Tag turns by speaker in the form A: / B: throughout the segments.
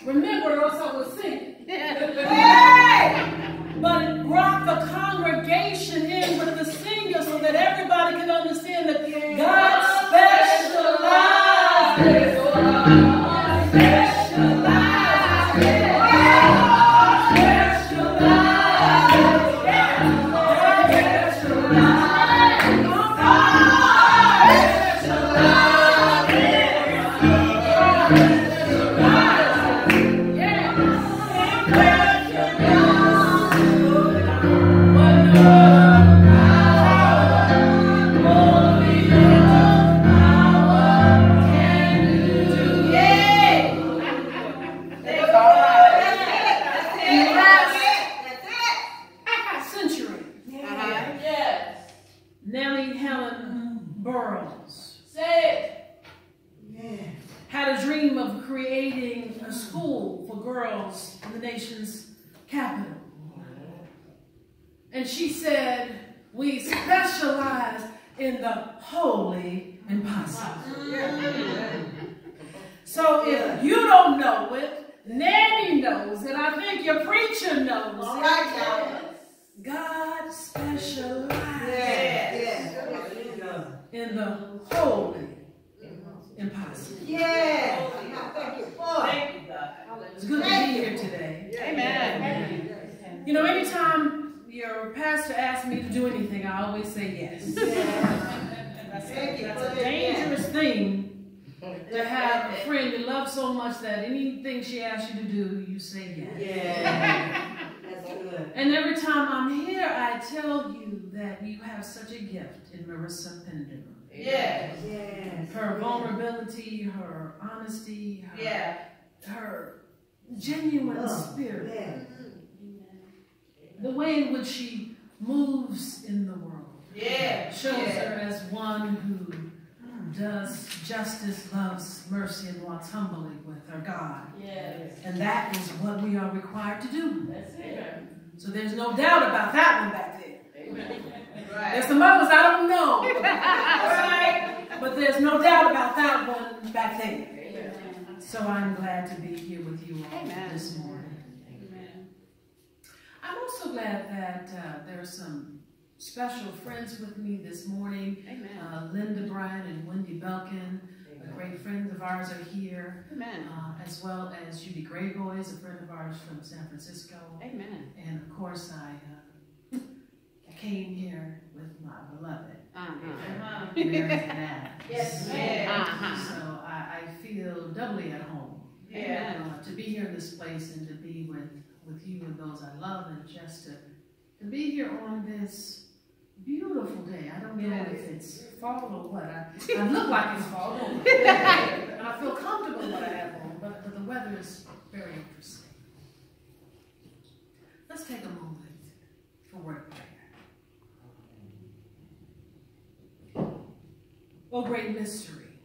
A: Remember, or else I will sing. Hey! But it brought the congregation in with the singer so that everybody could understand that God specializes. Had a dream of creating a school for girls in the nation's capital. And she said, we specialize in the holy impossible. So if you don't know it, Nanny knows it. I think your preacher knows it. God specializes in the holy impossible. Yeah. Thank you, God. It's good to be here today. Amen. You know, anytime your pastor asks me to do anything, I always say yes. That's a dangerous thing to have a friend you love so much that anything she asks you to do, you say yes. Yeah. That's good. And every time I'm here, I tell you that you have such a gift in Marissa Pender. Yes. Yes. Her vulnerability, her honesty, her genuine spirit. Yes. The way in which she moves in the world shows her as one who does justice, loves mercy, and walks humbly with her God. Yes. And that is what we are required to do. That's it. So there's no doubt about that one back there. Amen. Right. There's some others I don't know. Right? But there's no doubt about that one back there. Amen. So I'm glad to be here with you all this morning. Amen. I'm also glad that there are some special friends with me this morning. Linda Bryan and Wendy Belkin, great friends of ours, are here. As well as Judy Grayboys, a friend of ours from San Francisco. And of course, I came here with my beloved, Mary Dad. Yes, so I feel doubly at home to be here in this place and to be with you and those I love, and just to be here on this beautiful day. I don't know if it's fall or what. I look like it's fall, don't I? And I feel comfortable when I have on, but the weather is very interesting. Let's take a moment for word of prayer. Oh, great mystery,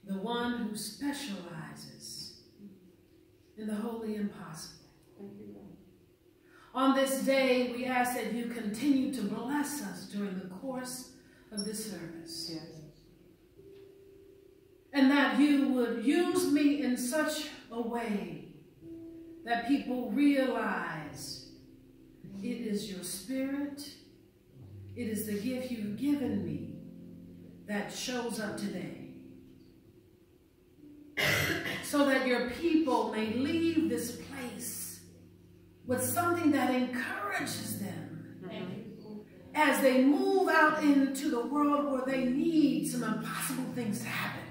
A: the one who specializes in the holy impossible. On this day, we ask that you continue to bless us during the course of this service. And that you would use me in such a way that people realize it is your spirit, it is the gift you've given me that shows up today. So that your people may leave this place with something that encourages them as they move out into the world where they need some impossible things to happen.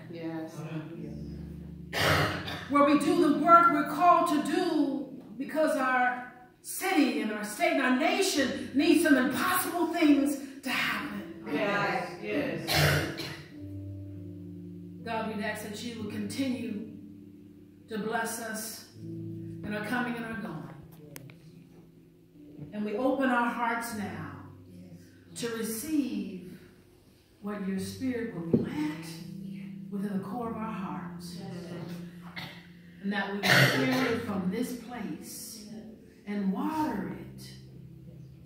A: Where we do the work we're called to do because our city and our state and our nation need some impossible things to happen. God, we ask that you will continue to bless us in our coming and our going. And we open our hearts now to receive what your Spirit will plant within the core of our hearts. And that we will carry it from this place and water it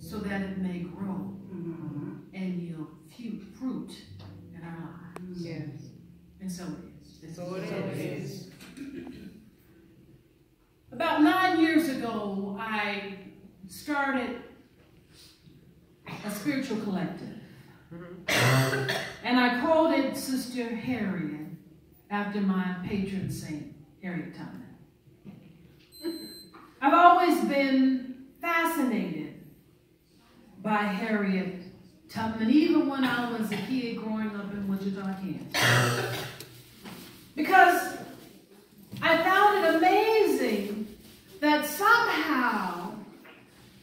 A: so that it may grow and yield fruit in our lives. And so it is. So it is. started a spiritual collective. And I called it Sister Harriet, after my patron saint, Harriet Tubman. I've always been fascinated by Harriet Tubman, even when I was a kid growing up in Wichita, Kansas. Because I found it amazing that somehow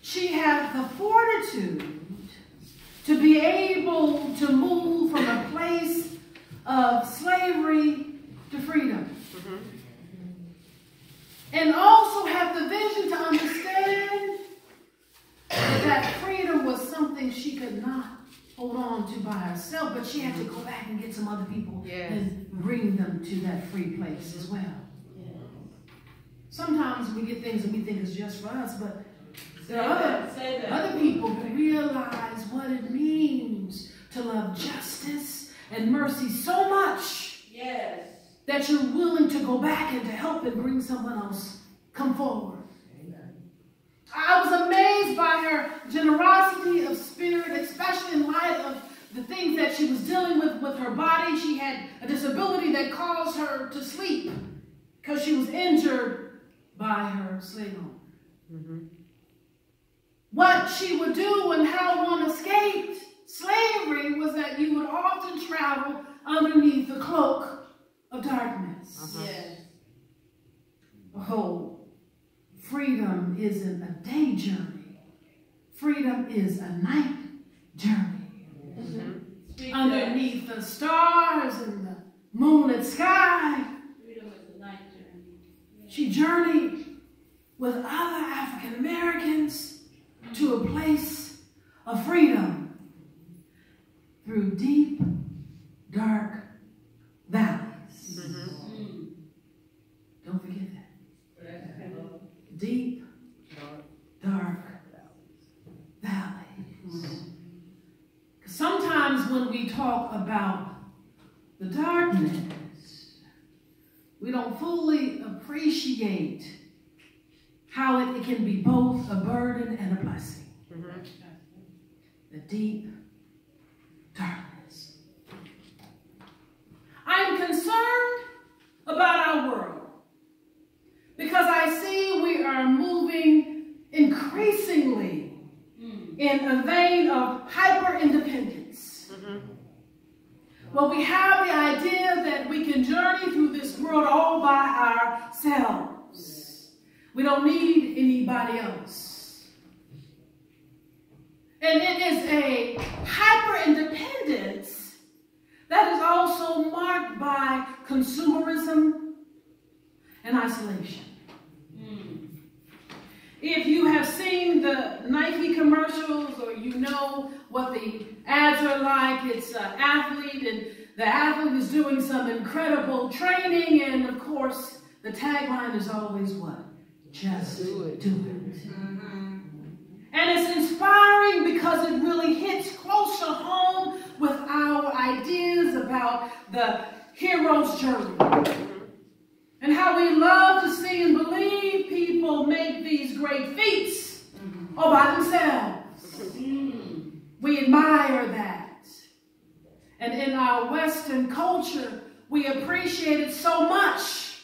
A: she had the fortitude to be able to move from a place of slavery to freedom. And also have the vision to understand that freedom was something she could not hold on to by herself, but she had to go back and get some other people and bring them to that free place as well. Sometimes we get things that we think is just for us, but there are other people who realize what it means to love justice and mercy so much that you're willing to go back and to help and bring someone else come forward. I was amazed by her generosity of spirit, especially in light of the things that she was dealing with her body. She had a disability that caused her to sleep because she was injured by her slave owner. What she would do and how one escaped slavery was that you would often travel underneath the cloak of darkness. Oh, freedom isn't a day journey. Freedom is a night journey. Underneath the stars and the moonlit sky, freedom is a night journey. She journeyed with other African Americans to a place of freedom through deep, dark valleys. Don't forget that. Deep, dark valleys. Sometimes when we talk about the darkness, we don't fully appreciate how it can be both a burden and a blessing. The deep darkness. I'm concerned about our world because I see we are moving increasingly in a vein of hyper-independence. Well, we have the idea that we can journey through this world all by ourselves. We don't need anybody else. And it is a hyper-independence that is also marked by consumerism and isolation. If you have seen the Nike commercials or you know what the ads are like, it's an athlete and the athlete is doing some incredible training, and of course the tagline is always what? Just do it. And it's inspiring because it really hits closer home with our ideas about the hero's journey. And how we love to see and believe people make these great feats all by themselves. We admire that. And in our Western culture, we appreciate it so much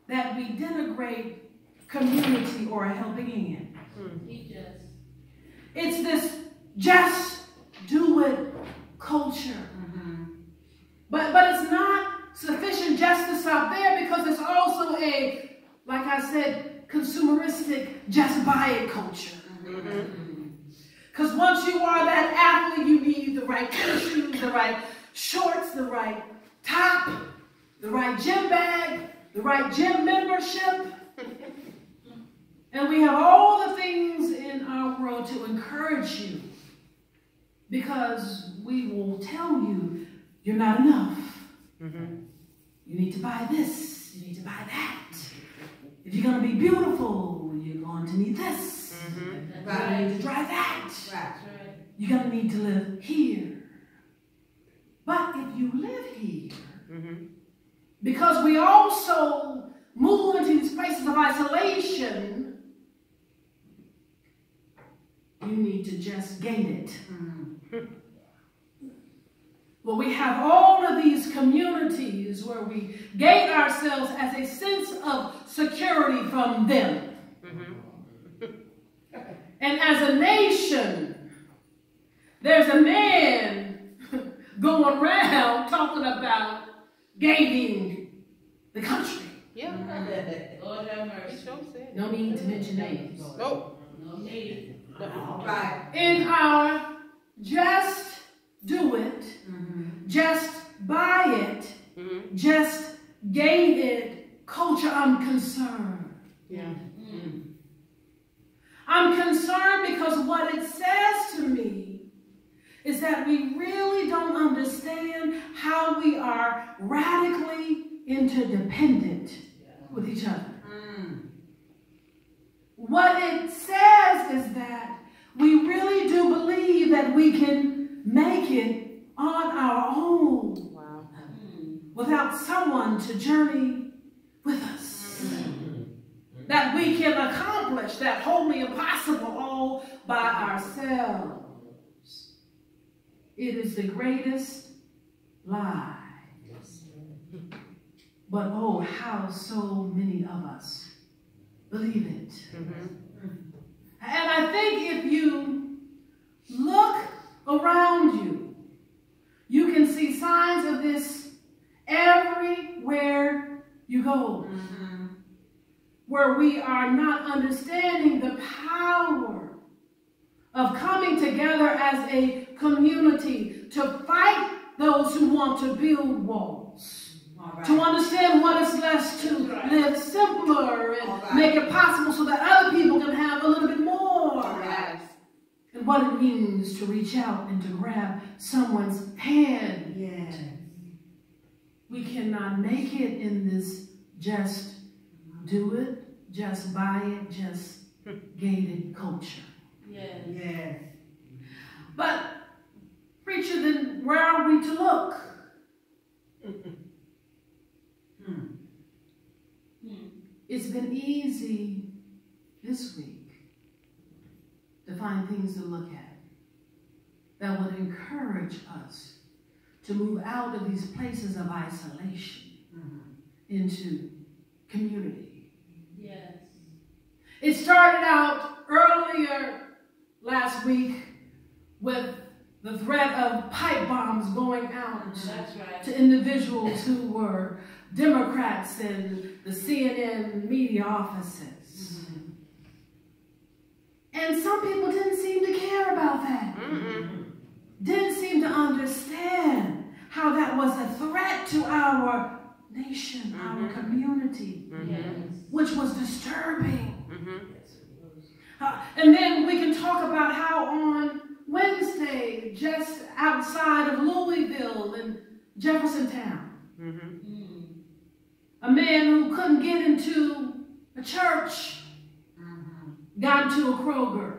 A: that we denigrate community or a helping hand. It's this just do it culture. But it's not sufficient justice out there because it's also a, like I said, consumeristic just buy it culture. Because once you are that athlete, you need the right tennis shoes, the right shorts, the right top, the right gym bag, the right gym membership. And we have all the things in our world to encourage you because we will tell you you're not enough. You need to buy this. You need to buy that. If you're going to be beautiful, you're going to need this. You're going to need to drive that. You're going to need to live here. But if you live here, because we also move into these places of isolation, you need to just gain it. Well, we have all of these communities where we gain ourselves as a sense of security from them. And as a nation, there's a man going around talking about gaining the country.
B: Yeah. Lord have mercy.
A: No need to mention names.
B: Nope. No need.
A: Right. In our just do it, just buy it, just gain it culture, I'm concerned.
B: Yeah.
A: I'm concerned because what it says to me is that we really don't understand how we are radically interdependent with each other. What it says is that we really do believe that we can make it on our own without someone to journey with us. That we can accomplish that wholly impossible all by ourselves. It is the greatest lie. But oh, how so many of us believe it. And I think if you look around you, you can see signs of this everywhere you go. Where we are not understanding the power of coming together as a community to fight those who want to build walls. To understand what it's like to live simpler and make it possible so that other people can have a little bit more. And what it means to reach out and to grab someone's hand. We cannot make it in this just do it, just buy it, just gain it culture. But, preacher, then where are we to look? It's been easy this week to find things to look at that would encourage us to move out of these places of isolation into community. It started out earlier last week with the threat of pipe bombs going out to individuals who were Democrats in the CNN media offices. And some people didn't seem to care about that. Didn't seem to understand how that was a threat to our nation, our community, which was disturbing. And then we can talk about how on Wednesday, just outside of Louisville in Jeffersontown, a man who couldn't get into a church got into a Kroger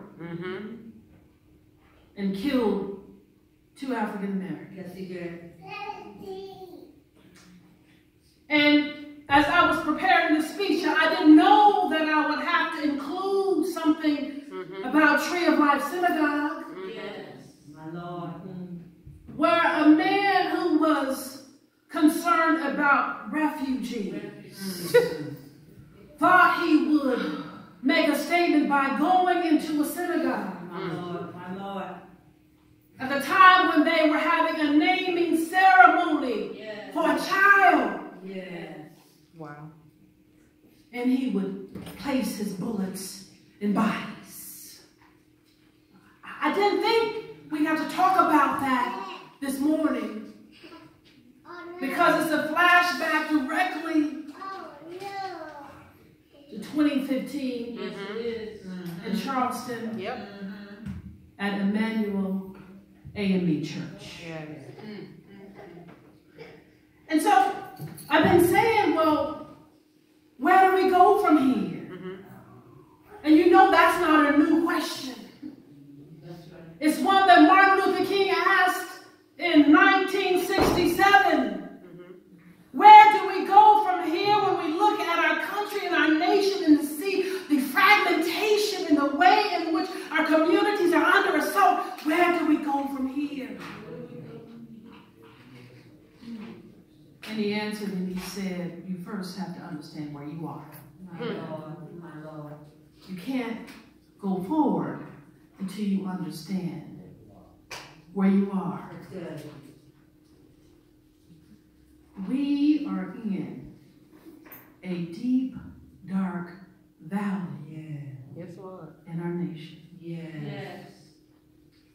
A: and killed 2 African Americans.
C: Yes, he did.
A: And as I was preparing the speech, I didn't know that I would have to include something about Tree of Life Synagogue.
C: My Lord.
A: Where a man who was concerned about refugees thought he would make a statement by going into a synagogue.
C: My Lord. My Lord.
A: At the time when they were having a naming ceremony for a child.
B: Wow.
A: And he would place his bullets in bodies. I didn't think we'd have to talk about that this morning because it's a flashback directly to 2015 in Charleston at Emmanuel AME Church. And so I've been saying, well, where do we go from here? And you know that's not a new question. It's one that Martin Luther King asked in 1967. Where do we go from here when we look at our country and our nation and see the fragmentation in the way in which our communities are And he answered and he said, you first have to understand where you are.
C: My Lord, my Lord.
A: You can't go forward until you understand where you are.
C: That's good.
A: We are in a deep, dark valley
B: Yes, Lord.
A: in our nation.
C: Yes.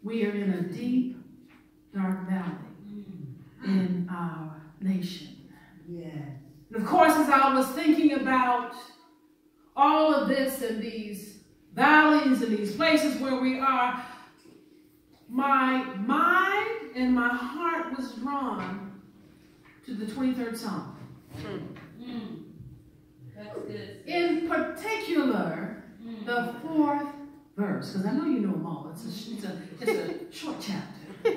A: We are in a deep, dark valley in our nation.
C: Yes.
A: And of course, as I was thinking about all of this and these valleys and these places where we are, my mind and my heart was drawn to the 23rd Psalm.
B: That's good.
A: In particular, the 4th verse, because I know you know them all. It's a short chapter.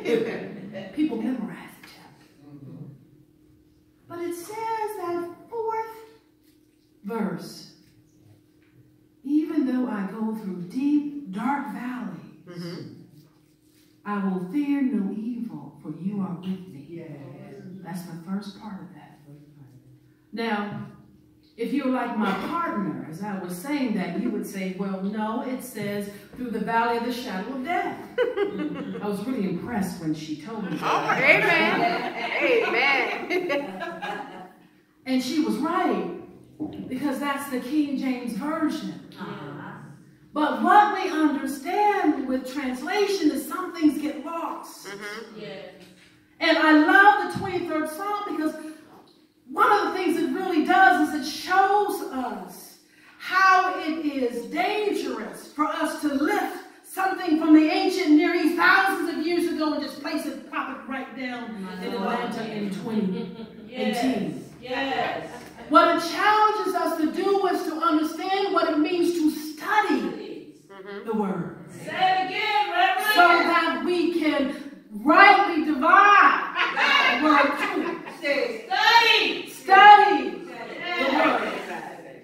A: People memorize the chapter. But it says that 4th verse, even though I go through deep, dark valleys, I will fear no evil, for you are with me.
C: Yes.
A: That's the first part of that. Now, if you're like my partner, as I was saying that, you would say, well, no, it says through the valley of the shadow of death. I was really impressed when she told me.
B: Oh, amen. Amen.
A: And she was right, because that's the King James Version. But what we understand with translation is some things get lost.
B: Yes.
A: And I love the 23rd Psalm because one of the things it really does is it shows us how it is dangerous for us to lift something from the ancient Near East thousands of years ago and just place it, pop it right down in Atlanta in 2018.
B: Yes.
A: What it challenges us to do is to understand what it means to study the Word.
B: Say it again, Reverend.
A: So that we can rightly divide the Word truth. Study the Word.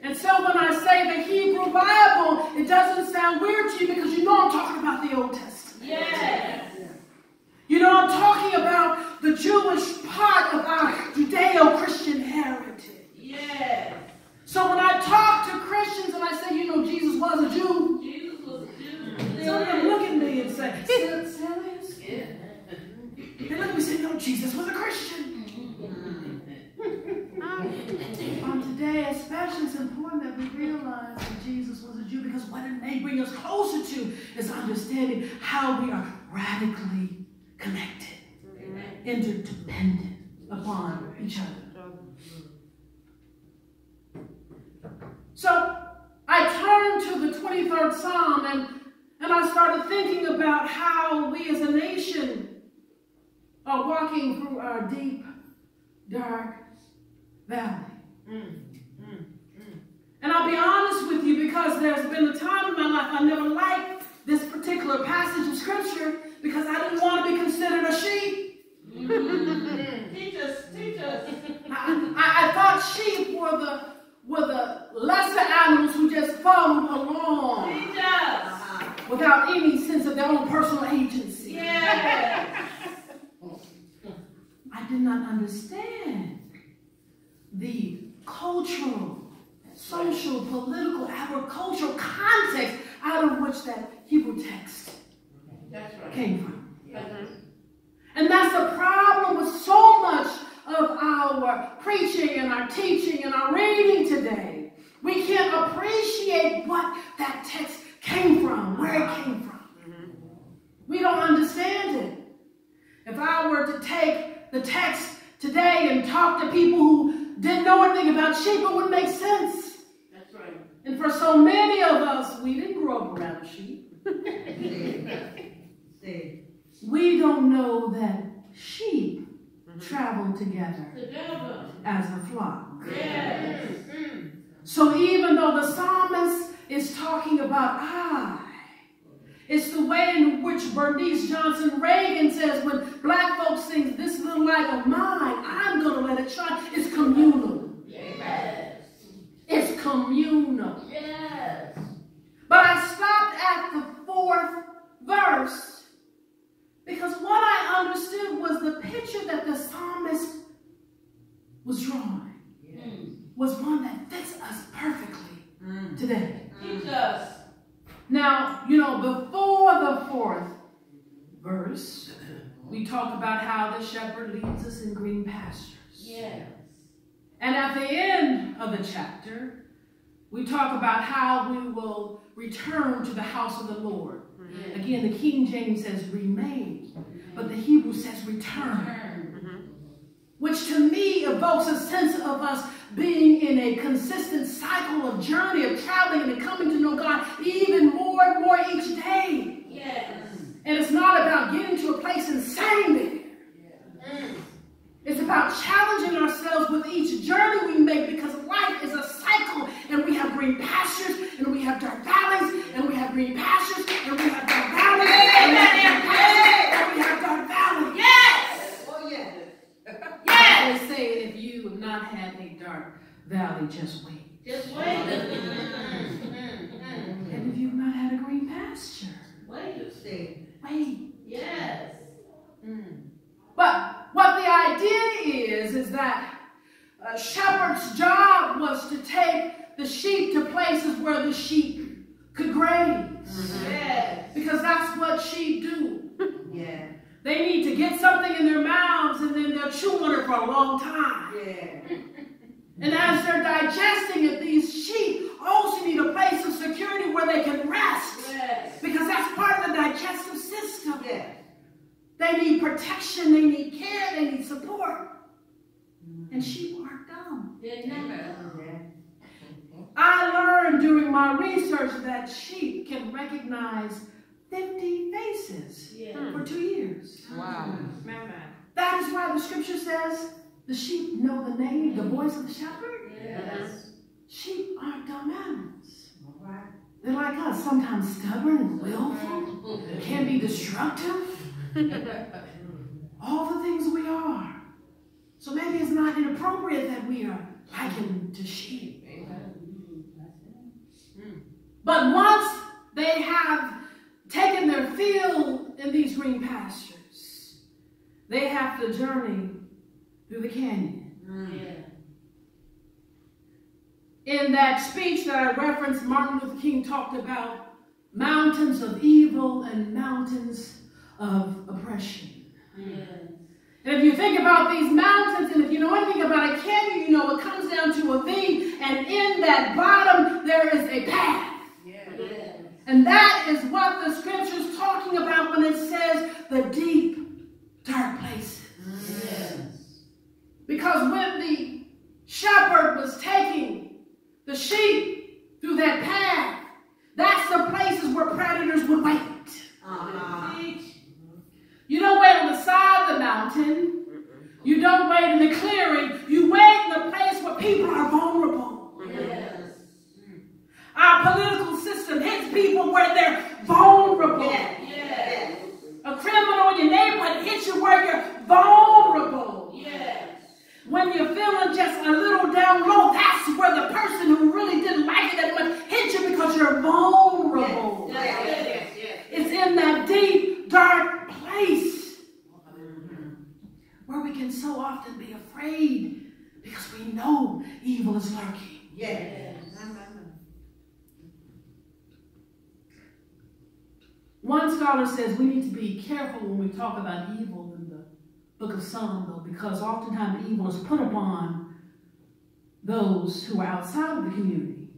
A: And so when I say the Hebrew Bible, it doesn't sound weird to you because you know I'm talking about the Old Testament.
B: Yes.
A: You know I'm talking about the Jewish part of our Judeo-Christian heritage.
B: Yes.
A: So when I talk to Christians and I say, you know, Jesus was a Jew,
B: Jesus was a Jew.
A: some of them look at me and say, serious?
B: Yeah.
A: They look at me and say, no, Jesus was a Christian. Today, especially, it's important that we realize that Jesus was a Jew, because what it may bring us closer to is understanding how we are radically connected, interdependent upon each other. So I turned to the 23rd Psalm and I started thinking about how we as a nation are walking through our deep, dark valley. And I'll be honest with you, because there's been a time in my life I never liked this particular passage of Scripture because I didn't want to be considered a sheep.
B: Teach us.
A: I thought sheep were the lesser animals who just followed along
B: Teach us.
A: without any sense of their own personal agency.
B: Yes.
A: I did not understand the cultural, social, political, agricultural context out of which that Hebrew text came from. And that's the problem with so much of our preaching and our teaching and our reading today. We can't appreciate what that text came from, where it came from. We don't understand it. If I were to take the text today and talk to people who didn't know anything about sheep, it wouldn't make sense.
B: That's right.
A: And for so many of us, we didn't grow up around sheep. We don't know that sheep travel together as a flock.
B: Yes.
A: So even though the psalmist is talking about I, it's the way in which Bernice Johnson Reagan says when black folks sing this little light of mine, I'm going to let it shine. It's communal.
B: Yes.
A: It's communal.
B: Yes.
A: But I stopped at the 4th verse because what I understood was the picture that the psalmist was drawing was one that fits us perfectly today.
B: Teach us.
A: Now, you know, before the 4th verse, we talk about how the shepherd leads us in green pastures.
B: Yes.
A: And at the end of the chapter, we talk about how we will return to the house of the Lord. Again, the King James says remain, but the Hebrew says return. Which to me evokes a sense of us being in a consistent cycle of journey, of traveling and coming to know God even more and more each day.
B: Yes.
A: And it's not about getting to a place and staying there. It's about challenging ourselves with each journey we make, because life is a cycle, and we have green pastures, and we have dark valleys, and we have green pastures, and we have dark valleys, and we have green pastures, and we have dark valleys.
B: Yes.
C: Oh, yeah.
A: Yes. They say if you have not had a dark valley, just wait.
B: Just wait.
A: And if you've not had a green pasture,
B: Wait.
A: wait.
B: Yes.
A: But what the idea is that a shepherd's job was to take the sheep to places where the sheep could graze.
B: Yes.
A: Because that's what sheep do.
C: Yeah.
A: They need to get something in their mouths, and then they'll chew on it for a long time.
C: Yeah.
A: And as they're digesting it, these sheep also need a place of security where they can rest.
B: Yes.
A: Because that's part of the digestive system.
C: Yeah.
A: They need protection, they need care, they need support. And sheep aren't dumb.
B: They're not.
A: I learned during my research that sheep can recognize 50 faces for 2 years.
D: Wow.
A: That is why the scripture says the sheep know the name, the voice of the shepherd.
B: Yes.
A: Sheep aren't dumb animals.
C: All right.
A: They're like us, sometimes stubborn and willful, can be destructive. All the things we are. So maybe it's not inappropriate that we are likened to sheep. But once they have taken their fill in these green pastures, they have to journey through the canyon. In that speech that I referenced, Martin Luther King talked about mountains of evil and mountains of oppression. And if you think about these mountains, and if you know anything about a canyon, you know it comes down to a V, and in that bottom there is a path. And that is what the scripture is talking about when it says the deep, dark places. Because when the shepherd was taking the sheep through that path, that's the places where predators would wait. You don't wait on the side of the mountain. You don't wait in the clearing. You wait in the place where people are vulnerable. Our political system hits people where they're vulnerable. A criminal in your neighborhood hits you where you're vulnerable. When you're feeling just a little down low, that's where the person who really didn't like it that much hits you, because you're vulnerable. It's in that deep, dark place where we can so often be afraid because we know evil is lurking. One scholar says we need to be careful when we talk about evil in the book of Psalms, though, because oftentimes evil is put upon those who are outside of the community.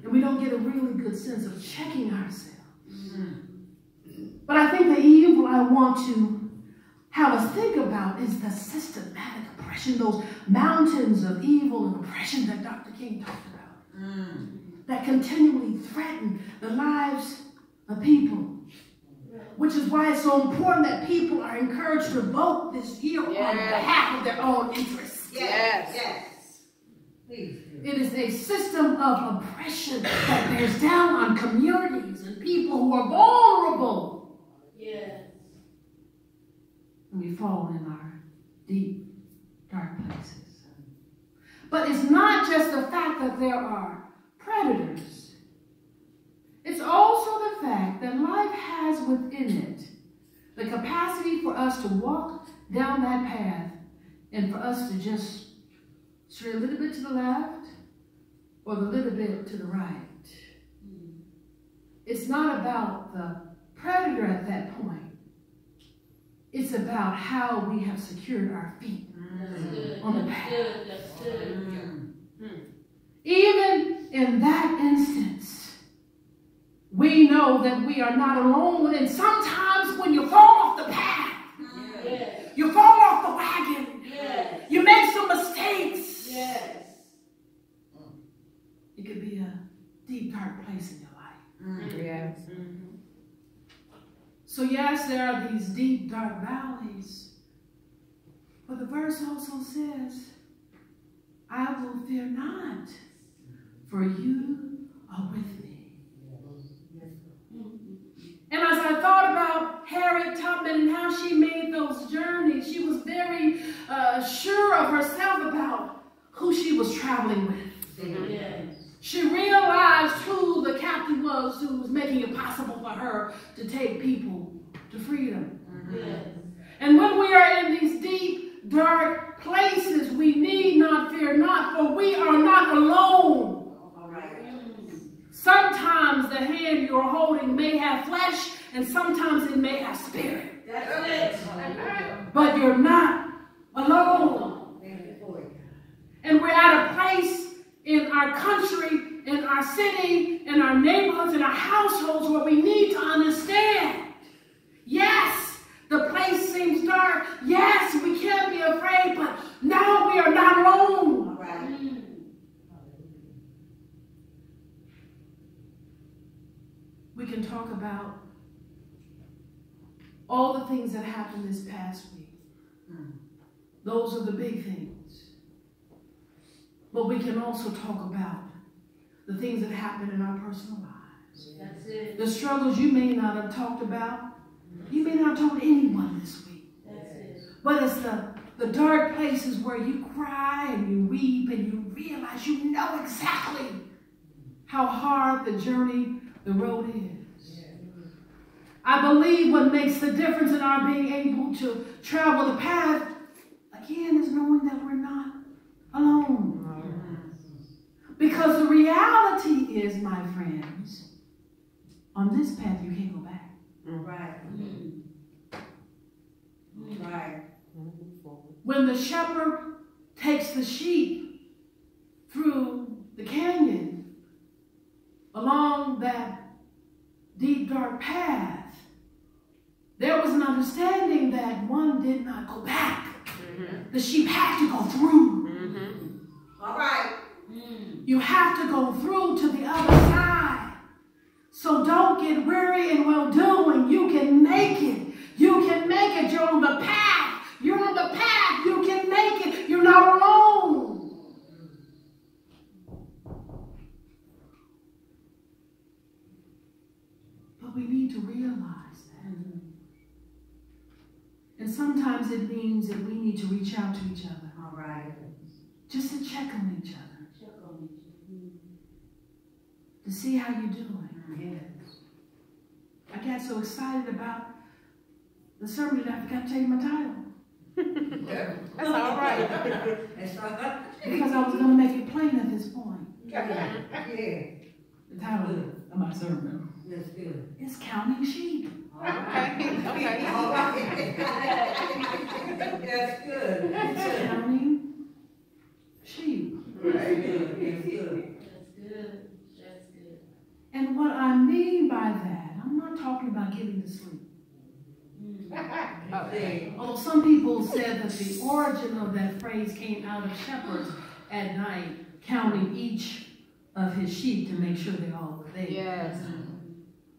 A: And we don't get a really good sense of checking ourselves. But I think the evil I want to have us think about is the systematic oppression, those mountains of evil and oppression that Dr. King talked about, that continually threaten the lives of people. Which is why it's so important that people are encouraged to vote this year on behalf of their own interests. It is a system of oppression that bears down on communities and people who are vulnerable. And we fall in our deep, dark places. But it's not just the fact that there are predators. It's also the fact that life has within it the capacity for us to walk down that path and for us to just Stray a little bit to the left or a little bit to the right. It's not about the predator at that point. It's about how we have secured our feet on the path. Even in that instance, we know that we are not alone. And sometimes when you fall off the path, you fall off the wagon, you make some mistakes. It could be a deep, dark place in your life. So yes, there are these deep, dark valleys. But the verse also says, I will fear not, for you are with me. And as I thought about Harriet Tubman and how she made those journeys, she was very sure of herself about who she was traveling with. She realized who the captain was who was making it possible for her to take people to freedom. And when we are in these deep, dark places, we need not fear not, for we are not alone. Sometimes the hand you're holding may have flesh, and sometimes it may have spirit. But you're not alone. And we're at a place in our country, in our city, in our neighborhoods, in our households where we need to understand. Yes, the place seems dark. Yes, we can't be afraid, but now we are not alone. We can talk about all the things that happened this past week. Those are the big things. But we can also talk about the things that happen in our personal lives.
B: That's it.
A: The struggles you may not have talked about. You may not have told anyone this week.
B: That's it.
A: But it's the dark places where you cry and you weep and you realize you know exactly how hard the journey, the road is. I believe what makes the difference in our being able to travel the path, again, is knowing that we're not alone. Because the reality is, my friends, on this path you can't go back. When the shepherd takes the sheep through the canyon, along that deep, dark path, there was an understanding that one did not go back. The sheep had to go through.
C: All right.
A: You have to go through to the other side. So don't get weary in well-doing. You can make it. You can make it. You're on the path. You're on the path. You can make it. You're not alone. But we need to realize that. And sometimes it means that we need to reach out to each other.
C: All right.
A: Just to check on each other. To see how you're doing. I got so excited about the sermon that I forgot to tell you my title.
B: That's all right.
C: That's all right.
A: Because I was going to make it plain at this point.
C: Yeah.
A: The title of my sermon
C: That's good.
A: is Counting Sheep.
C: All right.
B: Okay.
C: All right. That's good.
A: It's counting sheep.
C: Very good. That's good.
B: That's good. That's good.
A: And what I mean by that, I'm not talking about getting to sleep. Although some people said that the origin of that phrase came out of shepherds at night counting each of his sheep to make sure they all were there.
B: Yes.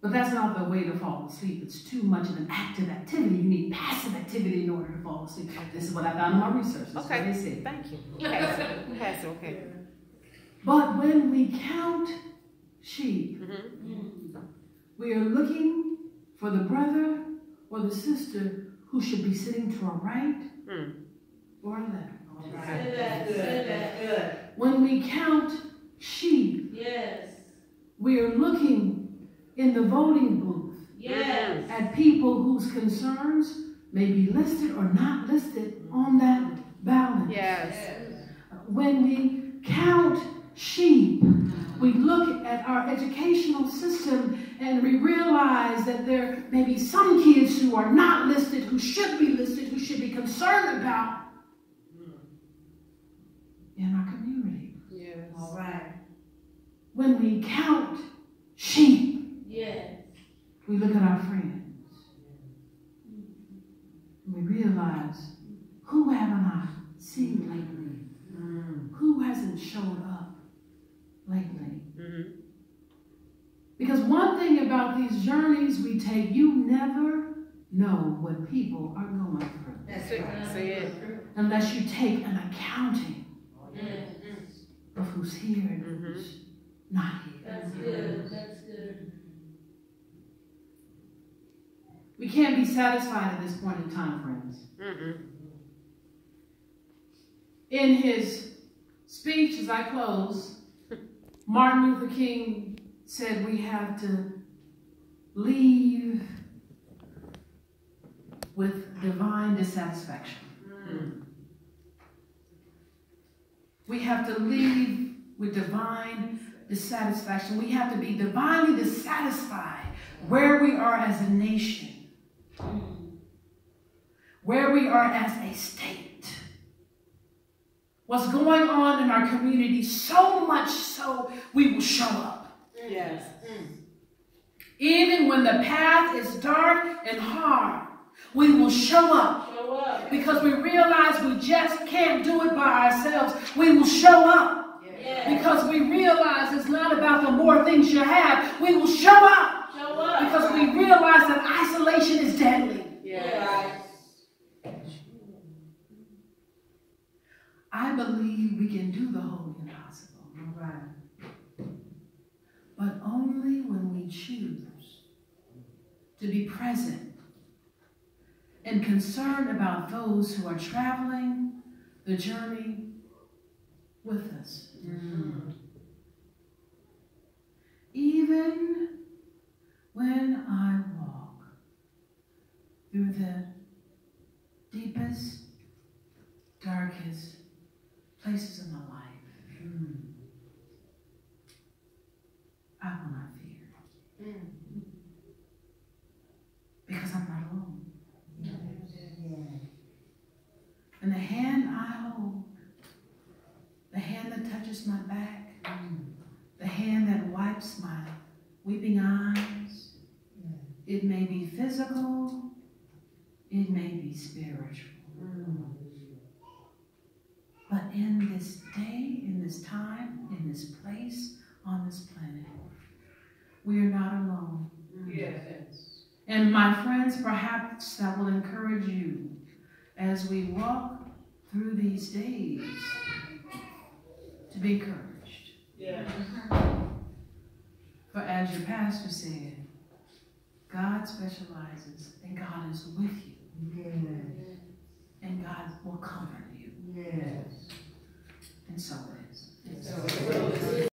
A: But that's not the way to fall asleep. It's too much of an active activity. You need passive activity in order to fall asleep. This is what I found in my research. This is what they said.
B: Thank you. Passive, okay.
A: But when we count sheep, we are looking for the brother or the sister who should be sitting to our right or our left.
C: Right. Good.
A: When we count sheep,
B: Yes.
A: we are looking in the voting booth
B: Yes.
A: at people whose concerns may be listed or not listed on that ballot.
B: Yes.
A: when we count sheep, we look at our educational system and we realize that there may be some kids who are not listed, who should be listed, who should be concerned about in our community.
B: Yes.
C: All right.
A: When we count sheep,
B: Yes.
A: we look at our friends. And we realize, who haven't I seen lately? Who hasn't showed up lately? Because one thing about these journeys we take, you never know what people are going through.
C: That's
B: Say
C: right.
B: it.
A: Unless you take an accounting of who's here and who's not here.
B: That's good. That's good.
A: We can't be satisfied at this point in time, friends. In his speech, as I close, Martin Luther King said we have to leave with divine dissatisfaction. We have to leave with divine dissatisfaction. We have to be divinely dissatisfied where we are as a nation, where we are as a state, what's going on in our community, so much so we will show up.
C: Yes.
A: Even when the path is dark and hard, we will show up. Because we realize we just can't do it by ourselves. We will show up. Because we realize it's not about the more things you have. We will show up. Because we realize that isolation is deadly. I believe we can do the whole impossible. But only when we choose to be present and concerned about those who are traveling the journey with us. Even when I walk through the deepest, darkest places in my life, I will not fear. Because I'm not alone. And the hand I hold, the hand that touches my back, the hand that wipes my weeping eyes, it may be physical, it may be spiritual. But in this day, in this time, in this place, on this planet, we are not alone. And my friends, perhaps that will encourage you as we walk through these days to be encouraged. For as your pastor said, God specializes and God is with you. And God will comfort you. And so it is.